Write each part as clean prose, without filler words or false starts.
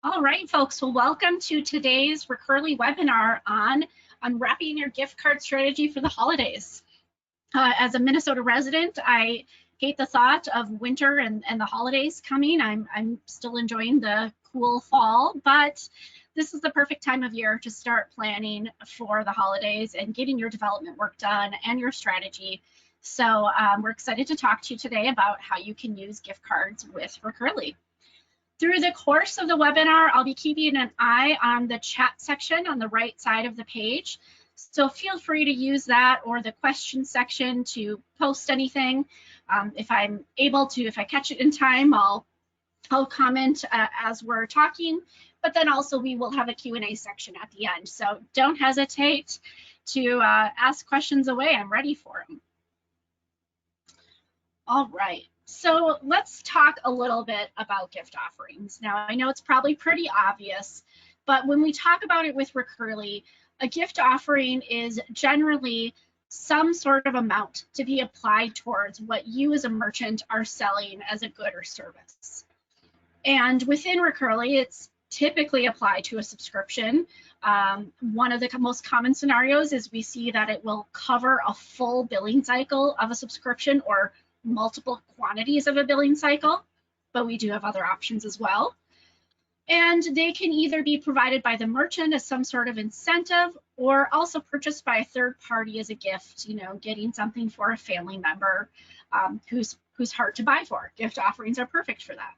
All right, folks. Well, welcome to today's Recurly webinar on unwrapping your gift card strategy for the holidays. As a Minnesota resident, I hate the thought of winter and the holidays coming. I'm still enjoying the cool fall, but this is the perfect time of year to start planning for the holidays and getting your development work done and your strategy. So we're excited to talk to you today about how you can use gift cards with Recurly. Through the course of the webinar, I'll be keeping an eye on the chat section on the right side of the page. So feel free to use that or the question section to post anything. If I'm able to, if I catch it in time, I'll comment as we're talking, but then also we will have a Q&A section at the end. So don't hesitate to ask questions away. I'm ready for them. All right. So let's talk a little bit about gift offerings. Now, I know it's probably pretty obvious, but when we talk about it with Recurly, a gift offering is generally some sort of amount to be applied towards what you as a merchant are selling as a good or service. And within Recurly, it's typically applied to a subscription. One of the most common scenarios is we see that it will cover a full billing cycle of a subscription or multiple quantities of a billing cycle, but we do have other options as well. And they can either be provided by the merchant as some sort of incentive or also purchased by a third party as a gift, you know, getting something for a family member who's hard to buy for. Gift offerings are perfect for that.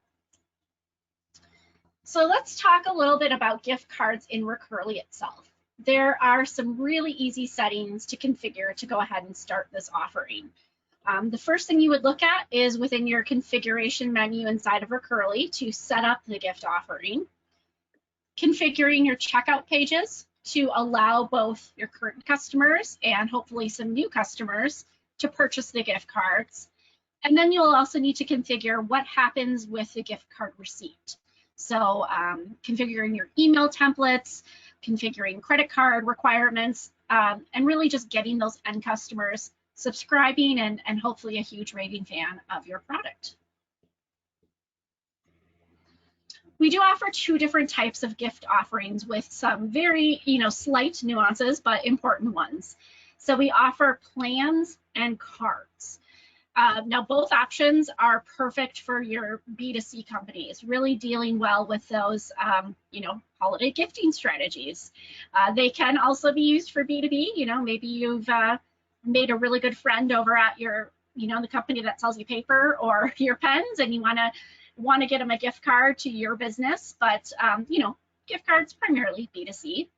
So let's talk a little bit about gift cards in Recurly itself. There are some really easy settings to configure to go ahead and start this offering. The first thing you would look at is within your configuration menu inside of Recurly to set up the gift offering. Configuring your checkout pages to allow both your current customers and hopefully some new customers to purchase the gift cards. And then you'll also need to configure what happens with the gift card receipt. So configuring your email templates, configuring credit card requirements, and really just getting those end customers subscribing and hopefully a huge raving fan of your product. We do offer two different types of gift offerings with some very, slight nuances, but important ones. So we offer plans and cards. Now, both options are perfect for your B2C companies, really dealing well with those, holiday gifting strategies. They can also be used for B2B. Maybe you've made a really good friend over at your, the company that sells you paper or your pens, and you want to get them a gift card to your business, but gift cards primarily B2C.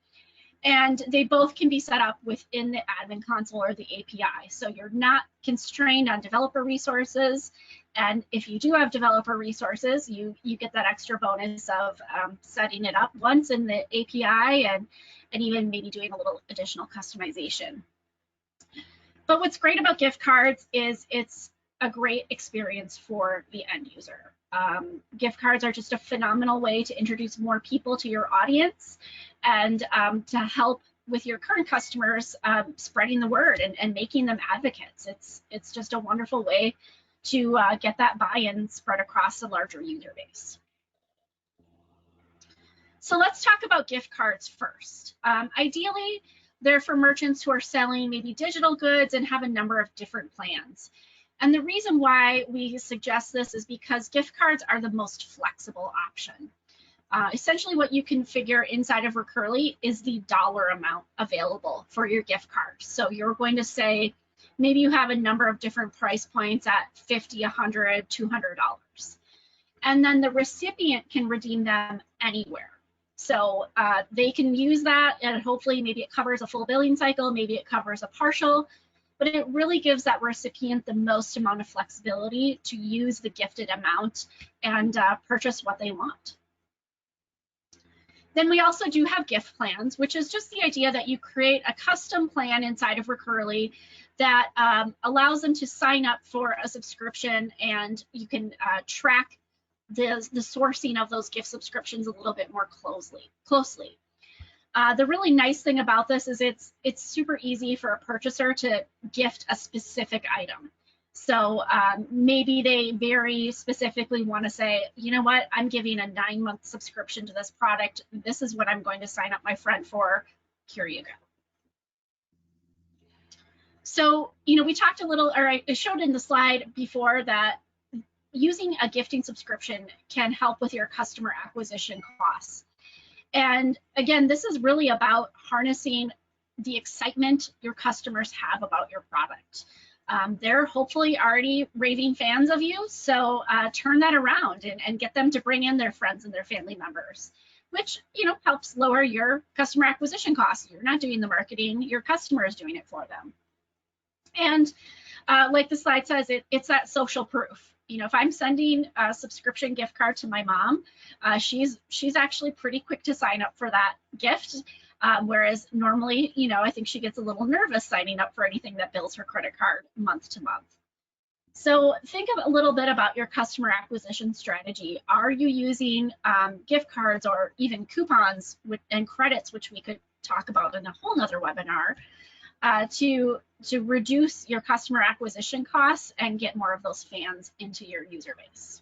And they both can be set up within the admin console or the API. So you're not constrained on developer resources. And if you do have developer resources, you get that extra bonus of setting it up once in the API and even maybe doing a little additional customization. But what's great about gift cards is it's a great experience for the end user. Gift cards are just a phenomenal way to introduce more people to your audience and to help with your current customers spreading the word and making them advocates. It's just a wonderful way to get that buy-in spread across a larger user base. So let's talk about gift cards first. Ideally, they're for merchants who are selling maybe digital goods and have a number of different plans. And the reason why we suggest this is because gift cards are the most flexible option. Essentially what you configure inside of Recurly is the dollar amount available for your gift card. So you're going to say, maybe you have a number of different price points at $50, $100, $200. And then the recipient can redeem them anywhere. So they can use that and hopefully maybe it covers a full billing cycle, maybe it covers a partial, but it really gives that recipient the most amount of flexibility to use the gifted amount and purchase what they want. Then we also do have gift plans, which is just the idea that you create a custom plan inside of Recurly that allows them to sign up for a subscription, and you can track the sourcing of those gift subscriptions a little bit more closely. The really nice thing about this is it's super easy for a purchaser to gift a specific item. So maybe they very specifically want to say, you know what, I'm giving a 9-month subscription to this product. This is what I'm going to sign up my friend for. Here you go. So, we talked a little, or I showed in the slide before that using a gifting subscription can help with your customer acquisition costs. And again, this is really about harnessing the excitement your customers have about your product. They're hopefully already raving fans of you, so turn that around and get them to bring in their friends and their family members, which helps lower your customer acquisition costs. You're not doing the marketing, your customer is doing it for them. And like the slide says, it's that social proof. If I'm sending a subscription gift card to my mom, she's actually pretty quick to sign up for that gift. Whereas normally, I think she gets a little nervous signing up for anything that bills her credit card month to month. So think a little bit about your customer acquisition strategy. Are you using gift cards or even coupons and credits, which we could talk about in a whole nother webinar, to reduce your customer acquisition costs and get more of those fans into your user base?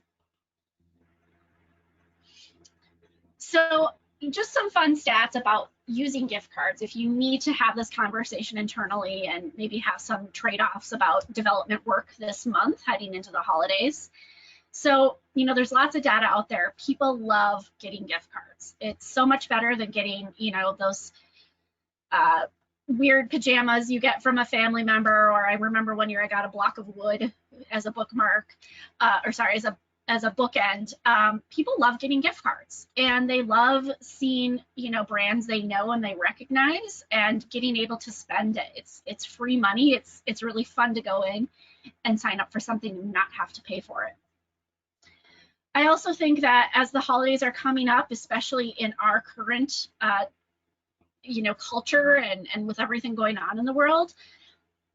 So just some fun stats about using gift cards if you need to have this conversation internally and maybe have some trade-offs about development work this month heading into the holidays. So, there's lots of data out there. People love getting gift cards. It's so much better than getting, those weird pajamas you get from a family member, or I remember one year I got a block of wood as a bookmark, as a bookend. People love getting gift cards, and they love seeing, brands they know and they recognize, and getting able to spend it. It's free money. It's really fun to go in and sign up for something and not have to pay for it. I also think that as the holidays are coming up, especially in our current culture and with everything going on in the world,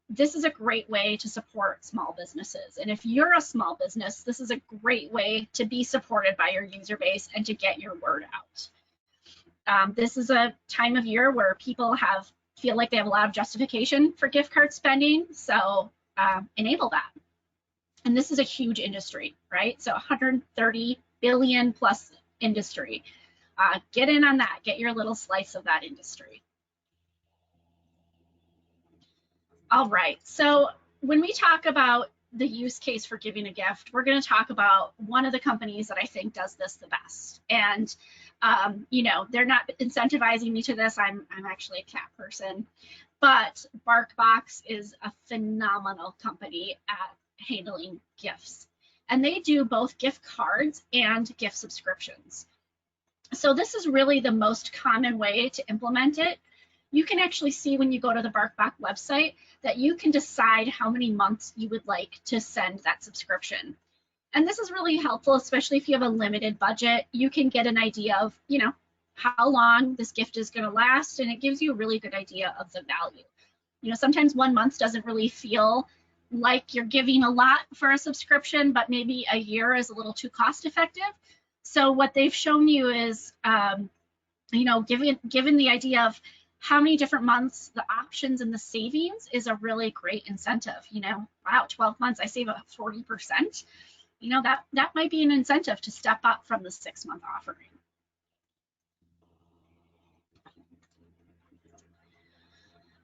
this is a great way to support small businesses. And if you're a small business, this is a great way to be supported by your user base and to get your word out. This is a time of year where people feel like they have a lot of justification for gift card spending, so enable that. And this is a huge industry, right? So 130 billion plus industry. Get in on that, get your little slice of that industry. All right, so when we talk about the use case for giving a gift, we're going to talk about one of the companies that I think does this the best. And, they're not incentivizing me to this. I'm actually a cat person, but BarkBox is a phenomenal company at handling gifts. And they do both gift cards and gift subscriptions. So this is really the most common way to implement it. You can actually see when you go to the BarkBox website that you can decide how many months you would like to send that subscription. And this is really helpful, especially if you have a limited budget. You can get an idea of, how long this gift is going to last, and it gives you a really good idea of the value. Sometimes 1 month doesn't really feel like you're giving a lot for a subscription, but maybe a year is a little too cost effective. So what they've shown you is, given the idea of how many different months, the options and the savings is a really great incentive. Wow, 12 months, I save a 40%. That might be an incentive to step up from the 6-month offering.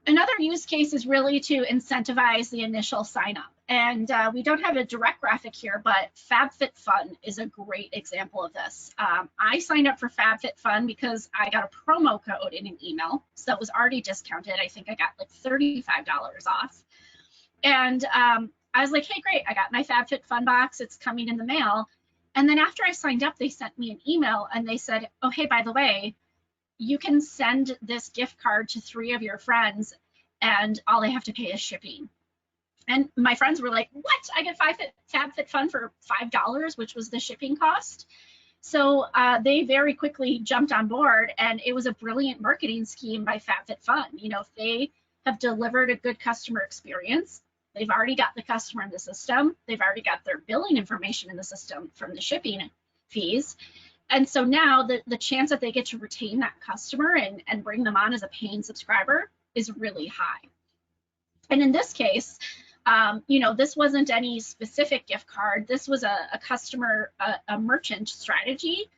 Another use case is really to incentivize the initial sign up. And we don't have a direct graphic here, but FabFitFun is a great example of this. I signed up for FabFitFun because I got a promo code in an email, so it was already discounted. I think I got like $35 off. And I was like, hey, great, I got my FabFitFun box. It's coming in the mail. And then after I signed up, they sent me an email and they said, oh, hey, by the way, you can send this gift card to 3 of your friends and all they have to pay is shipping. And my friends were like, what? I get FabFitFun for $5, which was the shipping cost. So they very quickly jumped on board, and it was a brilliant marketing scheme by FabFitFun. If they have delivered a good customer experience, they've already got the customer in the system, they've already got their billing information in the system from the shipping fees. And so now the chance that they get to retain that customer and bring them on as a paying subscriber is really high. And in this case, You know, this wasn't any specific gift card. This was a customer, a merchant strategy.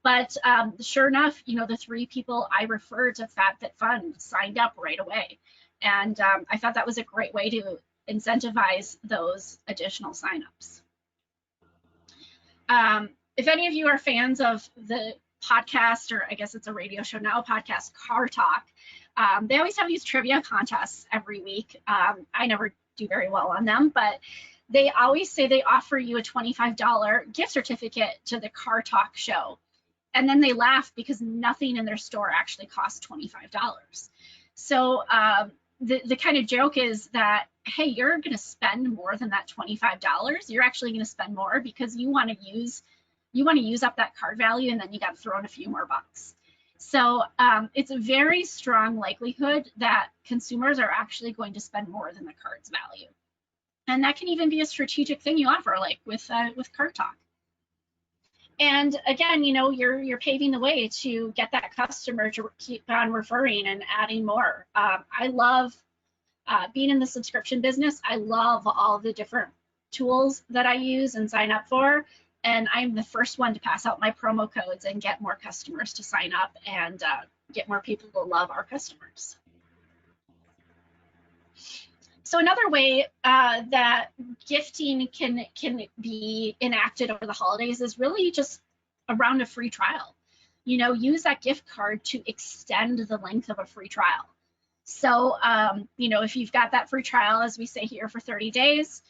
But sure enough, you know, the 3 people I referred to FabFitFun signed up right away. And I thought that was a great way to incentivize those additional signups. If any of you are fans of the podcast, or I guess it's a radio show now, podcast Car Talk, they always have these trivia contests every week. I never do very well on them, but they always say they offer you a $25 gift certificate to the Car Talk show. And then they laugh because nothing in their store actually costs $25. So the kind of joke is that, hey, you're going to spend more than that $25. You're actually going to spend more because you want to use up that card value, and then you got to throw in a few more bucks. So it's a very strong likelihood that consumers are actually going to spend more than the card's value. And that can even be a strategic thing you offer, like with Card Talk. And again, you know, you're paving the way to get that customer to keep on referring and adding more. I love being in the subscription business. I love all the different tools that I use and sign up for. And I'm the first one to pass out my promo codes and get more customers to sign up and get more people to love our customers. So another way that gifting can be enacted over the holidays is really just around a free trial. You know, use that gift card to extend the length of a free trial. So, you know, if you've got that free trial, as we say here, for 30 days,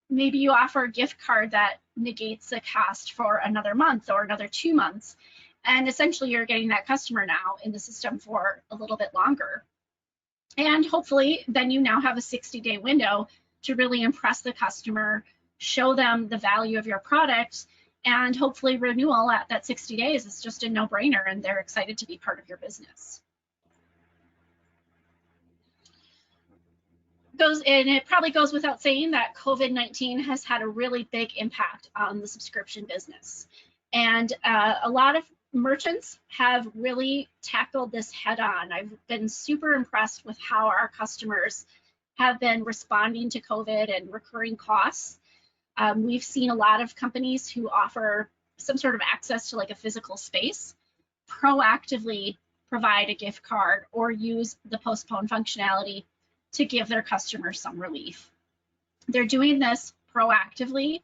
maybe you offer a gift card that negates the cost for another month or another 2 months. And essentially you're getting that customer now in the system for a little bit longer. And hopefully then you now have a 60-day window to really impress the customer, show them the value of your product, and hopefully renewal at that 60 days is just a no-brainer and they're excited to be part of your business. And it probably goes without saying that COVID-19 has had a really big impact on the subscription business. And a lot of merchants have really tackled this head on. I've been super impressed with how our customers have been responding to COVID and recurring costs. We've seen a lot of companies who offer some sort of access to like a physical space proactively provide a gift card or use the postpone functionality to give their customers some relief. They're doing this proactively,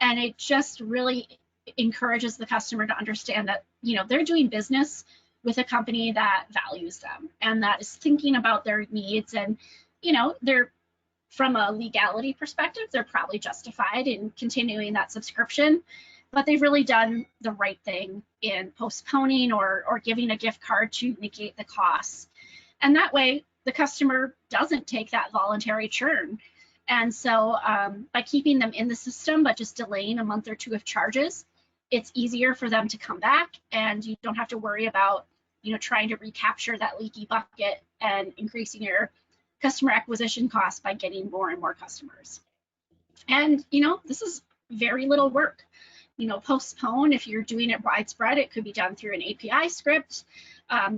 and it just really encourages the customer to understand that, you know, they're doing business with a company that values them and that is thinking about their needs. And, you know, they're, from a legality perspective, they're probably justified in continuing that subscription, but they've really done the right thing in postponing or giving a gift card to negate the costs. And that way, the customer doesn't take that voluntary churn. And so by keeping them in the system, but just delaying a month or 2 of charges, it's easier for them to come back, and you don't have to worry about, you know, trying to recapture that leaky bucket and increasing your customer acquisition costs by getting more and more customers. And, you know, this is very little work. You know, postpone, if you're doing it widespread, it could be done through an API script.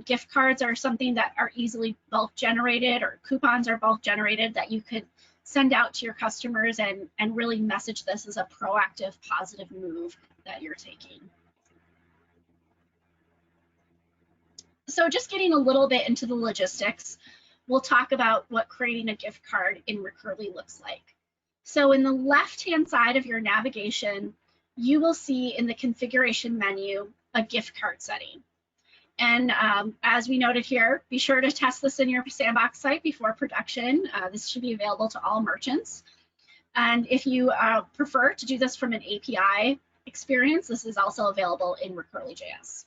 Gift cards are something that are easily bulk generated, or coupons are bulk generated that you could send out to your customers and really message this as a proactive, positive move that you're taking. So just getting a little bit into the logistics, we'll talk about what creating a gift card in Recurly looks like. So in the left-hand side of your navigation, you will see in the configuration menu a gift card setting. And as we noted here, be sure to test this in your sandbox site before production. This should be available to all merchants. And if you prefer to do this from an API experience, this is also available in Recurly.js.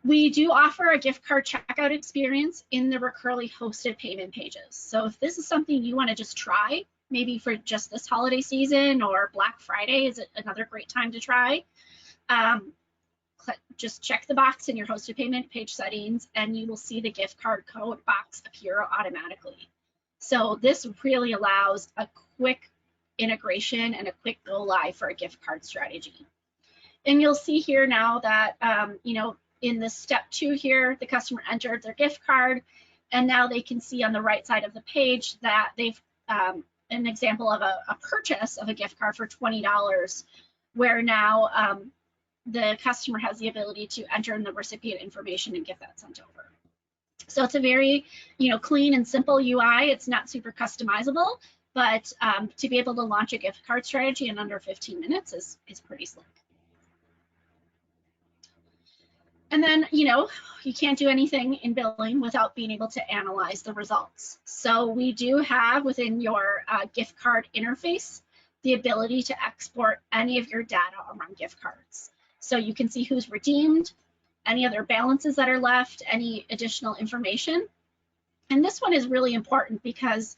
We do offer a gift card checkout experience in the Recurly hosted payment pages. So if this is something you want to just try, maybe for just this holiday season, or Black Friday is another great time to try, just check the box in your hosted payment page settings and you will see the gift card code box appear automatically. So this really allows a quick integration and a quick go live for a gift card strategy. And you'll see here now that, you know, in the step 2 here, the customer entered their gift card, and now they can see on the right side of the page that they've an example of a purchase of a gift card for $20, where now the customer has the ability to enter in the recipient information and get that sent over. So it's a very, clean and simple UI. It's not super customizable, but to be able to launch a gift card strategy in under 15 minutes is pretty slick. And then, you can't do anything in billing without being able to analyze the results. So we do have within your gift card interface the ability to export any of your data around gift cards. So you can see who's redeemed, any other balances that are left, any additional information. And this one is really important because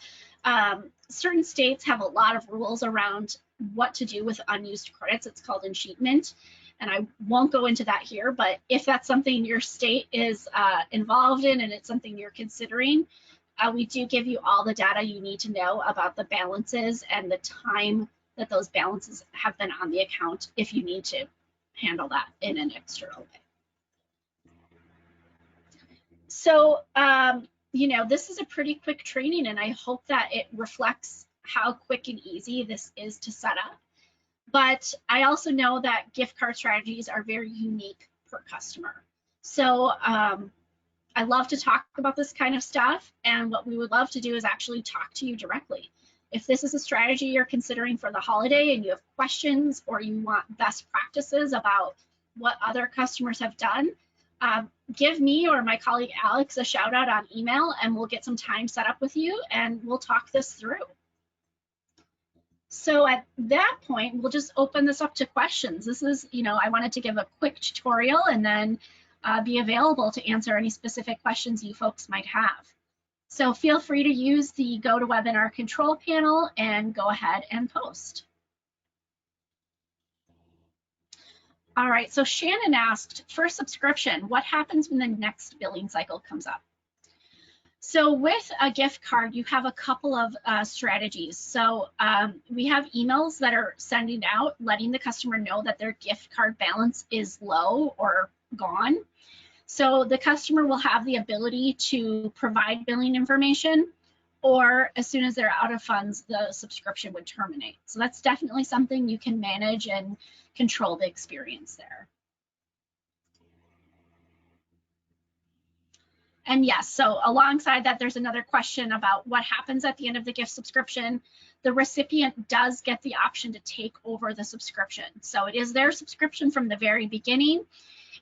certain states have a lot of rules around what to do with unused credits. It's called escheatment. And I won't go into that here, but if that's something your state is involved in and it's something you're considering, we do give you all the data you need to know about the balances and the time that those balances have been on the account if you need to handle that in an external way. So, this is a pretty quick training, and I hope that it reflects how quick and easy this is to set up. But I also know that gift card strategies are very unique per customer. So I love to talk about this kind of stuff, and what we would love to do is actually talk to you directly. If this is a strategy you're considering for the holiday and you have questions or you want best practices about what other customers have done, give me or my colleague Alex a shout out on email, and we'll get some time set up with you and we'll talk this through. So at that point, we'll just open this up to questions. This is, I wanted to give a quick tutorial and then be available to answer any specific questions you folks might have. So feel free to use the GoToWebinar control panel and go ahead and post. All right, so Shannon asked, for subscription, what happens when the next billing cycle comes up? So with a gift card, you have a couple of strategies. So we have emails that are sending out, letting the customer know that their gift card balance is low or gone. So the customer will have the ability to provide billing information, or as soon as they're out of funds, the subscription would terminate. So that's definitely something you can manage and control the experience there. And yes, so alongside that, there's another question about what happens at the end of the gift subscription. The recipient does get the option to take over the subscription. So it is their subscription from the very beginning,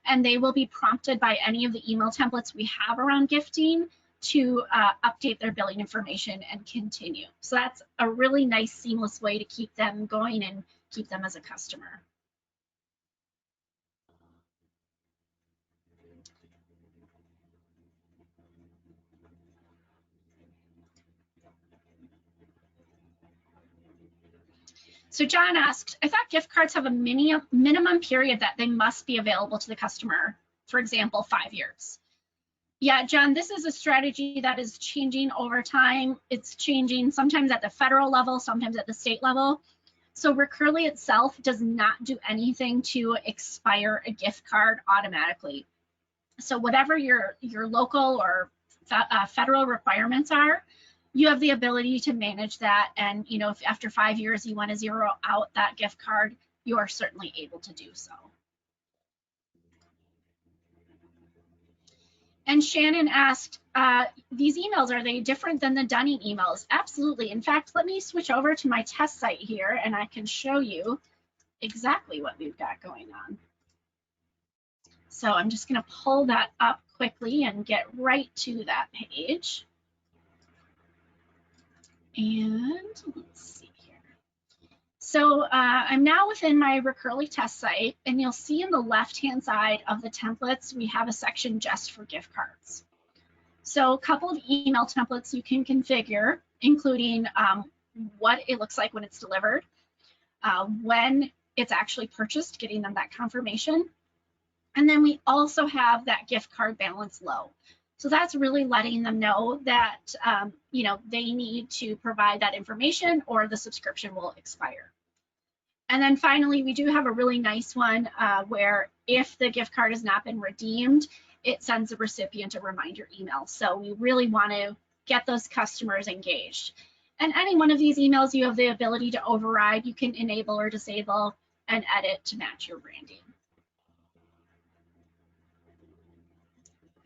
and they will be prompted by any of the email templates we have around gifting to update their billing information and continue. So that's a really nice, seamless way to keep them going and keep them as a customer. So John asked, I thought gift cards have a minimum period that they must be available to the customer, for example, 5 years. Yeah, John, this is a strategy that is changing over time. It's changing sometimes at the federal level, sometimes at the state level. So Recurly itself does not do anything to expire a gift card automatically. So whatever your local or federal requirements are, you have the ability to manage that. And if after 5 years you want to zero out that gift card, you are certainly able to do so. And Shannon asked, these emails, are they different than the Dunning emails? Absolutely. In fact, let me switch over to my test site here and I can show you exactly what we've got going on. So I'm just going to pull that up quickly and get right to that page. And let's see here. So I'm now within my Recurly test site, and you'll see in the left-hand side of the templates, we have a section just for gift cards. So a couple of email templates you can configure, including what it looks like when it's delivered, when it's actually purchased, getting them that confirmation. And then we also have that gift card balance low. So that's really letting them know that they need to provide that information or the subscription will expire. And then finally, we do have a really nice one where if the gift card has not been redeemed, it sends the recipient a reminder email. So we really want to get those customers engaged. And any one of these emails you have the ability to override. You can enable or disable and edit to match your branding.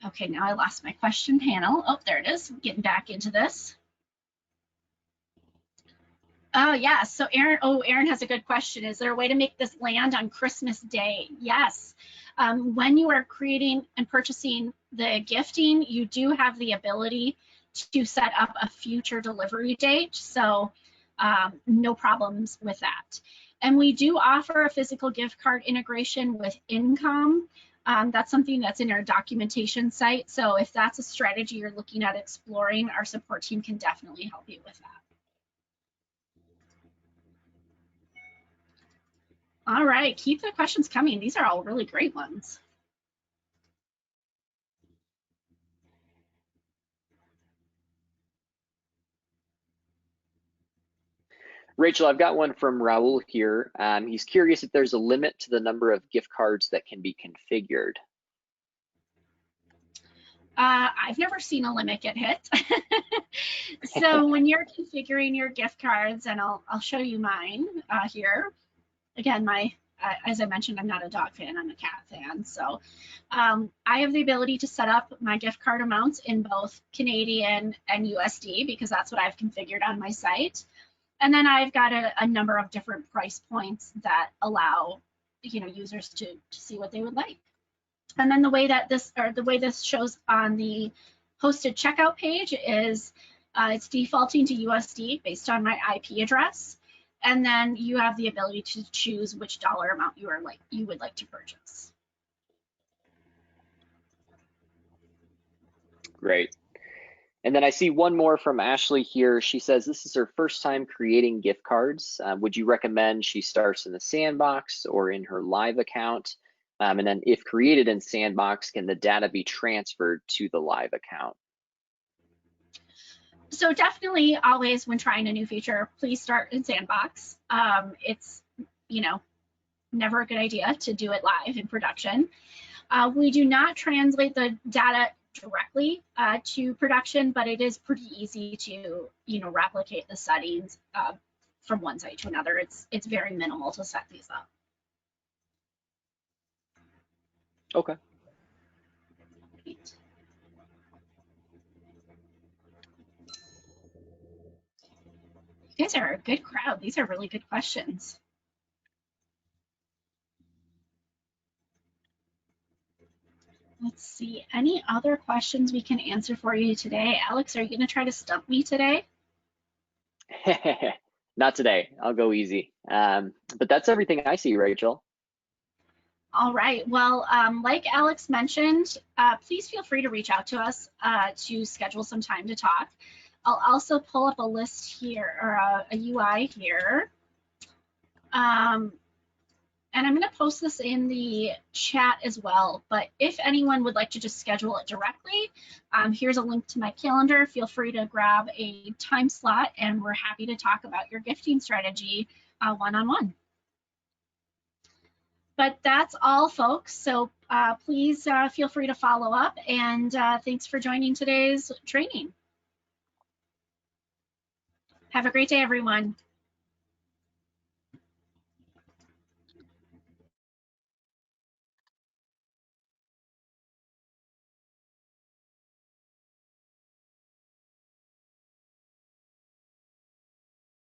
Okay, now I lost my question panel. Oh, there it is. Getting back into this. Oh, yeah. So Aaron has a good question. Is there a way to make this land on Christmas Day? Yes. When you are creating and purchasing the gifting, you do have the ability to set up a future delivery date. So no problems with that. And we do offer a physical gift card integration with Income. That's something that's in our documentation site. So if that's a strategy you're looking at exploring, our support team can definitely help you with that. All right, keep the questions coming. These are all really great ones. Rachel, I've got one from Raul here. He's curious if there's a limit to the number of gift cards that can be configured. I've never seen a limit get hit. So when you're configuring your gift cards, and I'll show you mine here. Again, as I mentioned, I'm not a dog fan, I'm a cat fan. So I have the ability to set up my gift card amounts in both Canadian and USD because that's what I've configured on my site. And then I've got a number of different price points that allow users to see what they would like. And then the way this shows on the hosted checkout page is it's defaulting to USD based on my IP address. And then you have the ability to choose which dollar amount you would like to purchase. Great. And then I see one more from Ashley here. She says this is her first time creating gift cards. Would you recommend she starts in the Sandbox or in her live account? And then if created in Sandbox, can the data be transferred to the live account? So definitely always when trying a new feature, please start in Sandbox. It's, never a good idea to do it live in production. We do not translate the data directly to production, but it is pretty easy to, replicate the settings from one site to another. It's very minimal to set these up. Okay. Great. You guys are a good crowd. These are really good questions. Let's see, any other questions we can answer for you today? Alex, are you going to try to stump me today? Not today. I'll go easy. But that's everything I see, Rachel. All right. Well, like Alex mentioned, please feel free to reach out to us to schedule some time to talk. I'll also pull up a list here, or a UI here. And I'm going to post this in the chat as well. But if anyone would like to just schedule it directly, here's a link to my calendar. Feel free to grab a time slot, and we're happy to talk about your gifting strategy one-on-one. But that's all, folks. So please feel free to follow up. And thanks for joining today's training. Have a great day, everyone.